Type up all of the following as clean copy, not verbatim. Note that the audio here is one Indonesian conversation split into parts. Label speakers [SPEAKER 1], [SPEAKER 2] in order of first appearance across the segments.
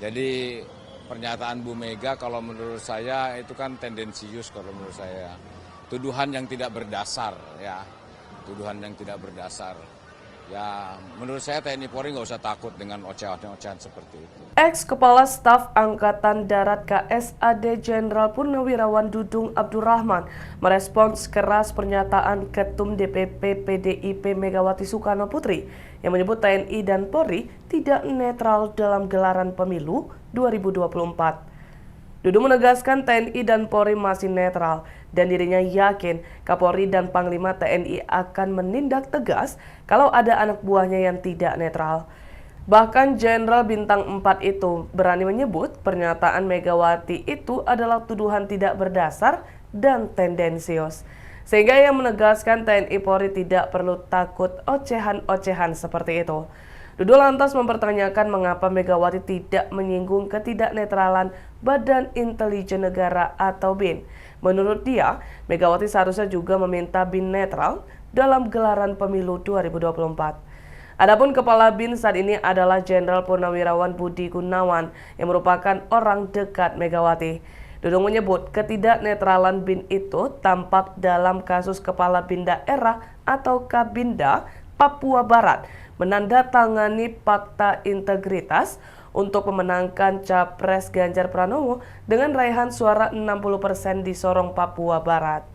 [SPEAKER 1] Jadi pernyataan Bu Mega kalau menurut saya itu kan tendensius kalau menurut saya. Tuduhan yang tidak berdasar ya. Tuduhan yang tidak berdasar. Ya menurut saya TNI Polri nggak usah takut dengan ocehan-ocehan seperti itu.
[SPEAKER 2] Ex-Kepala Staf Angkatan Darat KSAD Jenderal Purnawirawan Dudung Abdurrahman merespons keras pernyataan Ketum DPP PDIP Megawati Soekarno Putri yang menyebut TNI dan Polri tidak netral dalam gelaran pemilu 2024. Dudung menegaskan TNI dan Polri masih netral dan dirinya yakin Kapolri dan Panglima TNI akan menindak tegas kalau ada anak buahnya yang tidak netral. Bahkan Jenderal Bintang 4 itu berani menyebut pernyataan Megawati itu adalah tuduhan tidak berdasar dan tendensius. Sehingga ia menegaskan TNI Polri tidak perlu takut ocehan-ocehan seperti itu. Dudung lantas mempertanyakan mengapa Megawati tidak menyinggung ketidaknetralan Badan Intelijen Negara atau BIN. Menurut dia, Megawati seharusnya juga meminta BIN netral dalam gelaran pemilu 2024. Adapun Kepala BIN saat ini adalah Jenderal Purnawirawan Budi Gunawan yang merupakan orang dekat Megawati. Dudung menyebut ketidaknetralan BIN itu tampak dalam kasus Kepala BIN Daerah atau Kabinda Papua Barat menandatangani fakta integritas untuk memenangkan Capres Ganjar Pranowo dengan raihan suara 60% di Sorong, Papua Barat.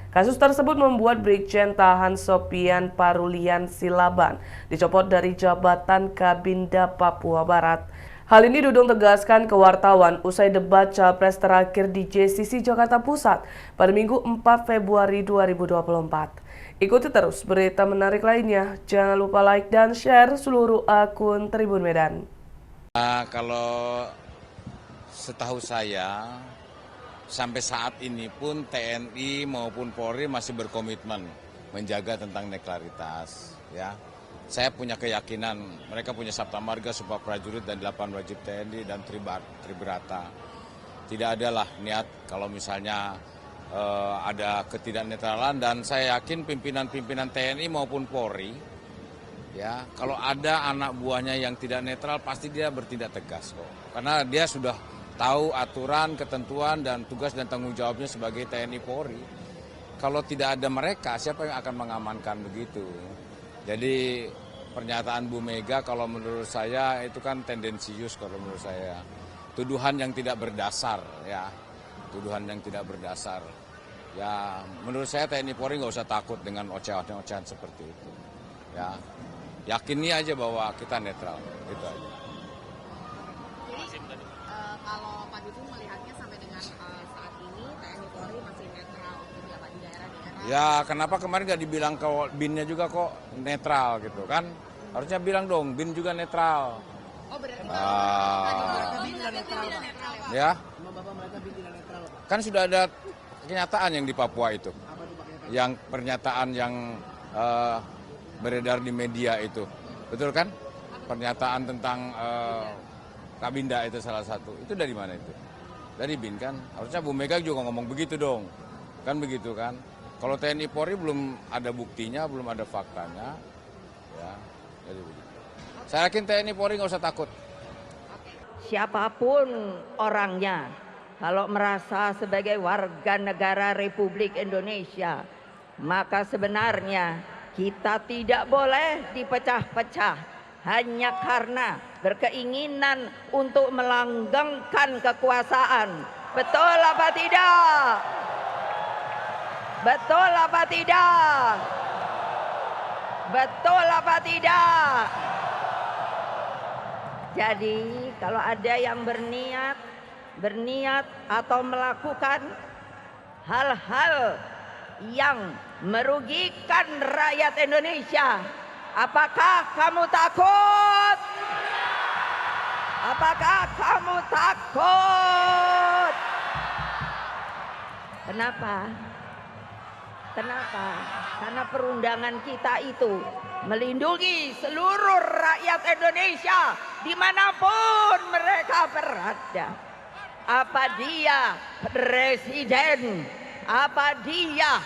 [SPEAKER 2] Kasus tersebut membuat Brigjen Tahan Sopian Parulian Silaban dicopot dari jabatan Kabinda Papua Barat. Hal ini Dudung tegaskan ke wartawan usai debat Capres terakhir di JCC Jakarta Pusat pada Minggu 4 Februari 2024. Ikuti terus berita menarik lainnya. Jangan lupa like dan share seluruh akun Tribun Medan.
[SPEAKER 1] Kalau setahu saya, sampai saat ini pun TNI maupun Polri masih berkomitmen menjaga tentang netralitas. Ya, saya punya keyakinan mereka punya Sabta Marga, Sumpah Prajurit dan 8 wajib TNI dan Tribrata. Tidak adalah niat kalau misalnya ada ketidaknetralan, dan saya yakin pimpinan-pimpinan TNI maupun Polri, ya kalau ada anak buahnya yang tidak netral pasti dia bertindak tegas kok. Karena dia sudah tahu aturan, ketentuan, dan tugas dan tanggung jawabnya sebagai TNI Polri. Kalau tidak ada mereka, siapa yang akan mengamankan begitu? Jadi pernyataan Bu Mega kalau menurut saya itu kan tendensius kalau menurut saya. Tuduhan yang tidak berdasar ya. Tuduhan yang tidak berdasar. Ya menurut saya TNI Polri nggak usah takut dengan ocehan-ocehan seperti itu. Ya yakini aja bahwa kita netral, gitu aja.
[SPEAKER 3] Jadi kalau Pak Dudung melihatnya sampai dengan saat ini TNI Polri masih netral gitu ya Pak di daerah-daerah.
[SPEAKER 1] Ya kenapa kemarin nggak dibilang kalau BIN-nya juga kok netral gitu kan? Harusnya bilang dong BIN juga netral.
[SPEAKER 3] Oh berarti kalau
[SPEAKER 4] BIN tidak netral Pak.
[SPEAKER 1] Ya.
[SPEAKER 4] Bapak mereka BIN tidak netral Pak.
[SPEAKER 1] Kan sudah ada kenyataan yang di Papua itu.
[SPEAKER 4] Apa itu Pak?
[SPEAKER 1] Yang pernyataan yang beredar di media itu. Betul kan? Pernyataan tentang Kabinda itu salah satu. Itu dari mana itu? Dari BIN kan? Harusnya Bu Mega juga ngomong begitu dong. Kan begitu kan? Kalau TNI Polri belum ada buktinya, belum ada faktanya. Ya, jadi begitu. Saya yakin TNI Polri nggak usah takut.
[SPEAKER 5] Siapapun orangnya, kalau merasa sebagai warga negara Republik Indonesia, maka sebenarnya kita tidak boleh dipecah-pecah hanya karena berkeinginan untuk melanggengkan kekuasaan. Betul apa tidak? Betul apa tidak? Betul apa tidak? Jadi kalau ada yang berniat atau melakukan hal-hal yang merugikan rakyat Indonesia, apakah kamu takut? Apakah kamu takut? Kenapa? Kenapa? Karena perundangan kita itu melindungi seluruh rakyat Indonesia dimanapun mereka berada. Apa dia presiden, apa dia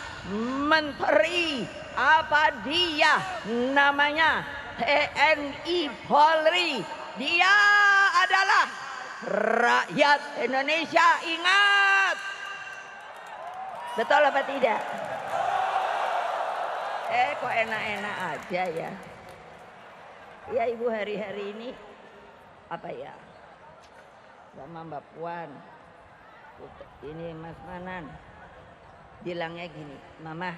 [SPEAKER 5] menteri, apa dia namanya TNI Polri, dia adalah rakyat Indonesia ingat. Betul apa tidak? Kok enak-enak aja ya. Ya Ibu hari-hari ini apa ya? Sama Mbak Puan. Ini Mas Manan. Bilangnya gini, Mama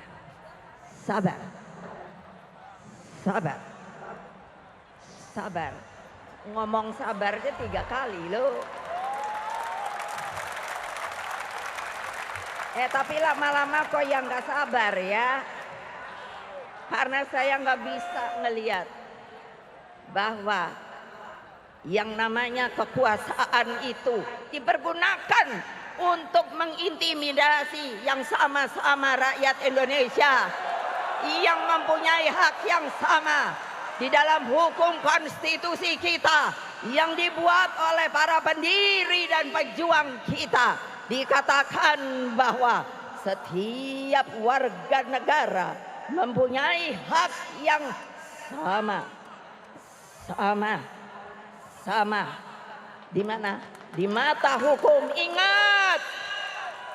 [SPEAKER 5] sabar. Sabar. Sabar. Ngomong sabarnya 3 kali loh. Tapi lama-lama kok yang gak sabar ya. Karena saya gak bisa ngelihat bahwa yang namanya kekuasaan itu dipergunakan untuk mengintimidasi yang sama-sama rakyat Indonesia yang mempunyai hak yang sama di dalam hukum konstitusi kita yang dibuat oleh para pendiri dan pejuang kita. Dikatakan bahwa setiap warga negara mempunyai hak yang sama. Di mana? Di mata hukum. Ingat,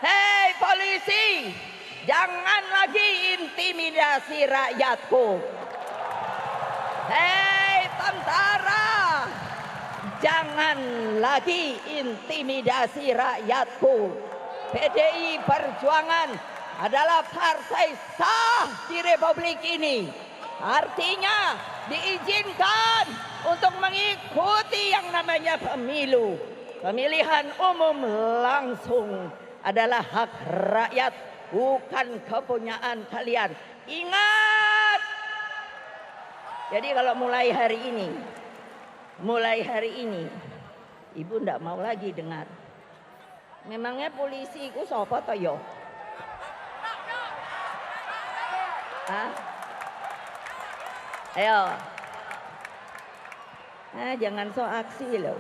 [SPEAKER 5] hei polisi, jangan lagi intimidasi rakyatku. Hei tentara, jangan lagi intimidasi rakyatku. PDI Perjuangan adalah partai sah di Republik ini. Artinya diizinkan untuk mengikuti yang namanya pemilu. Pemilihan umum langsung adalah hak rakyat, bukan kepunyaan kalian. Ingat. Jadi kalau mulai hari ini, Ibu ndak mau lagi dengar. Memangnya polisi ku sapa to yo? Hah? Ayo. Jangan so aksi loh.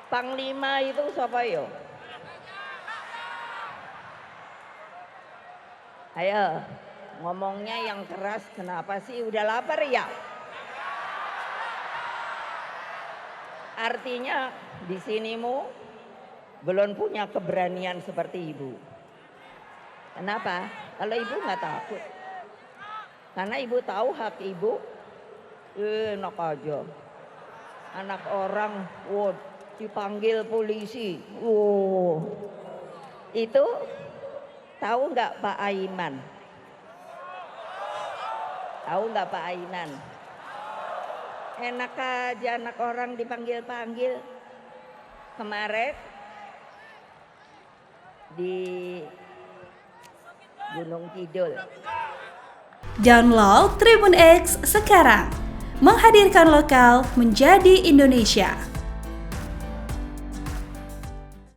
[SPEAKER 5] Panglima itu siapa yo? Ayo, ngomongnya yang keras, kenapa sih? Udah lapar ya? Artinya di sinimu belum punya keberanian seperti Ibu. Kenapa? Kalau Ibu nggak takut. Karena Ibu tahu hak Ibu. Enak aja. Anak orang, dipanggil polisi. Itu tahu nggak Pak Aiman? Tahu nggak Pak Aiman? Enak aja anak orang dipanggil-panggil. Kemarin di Gunung Kidul.
[SPEAKER 6] Download Tribun X sekarang. Menghadirkan lokal menjadi Indonesia.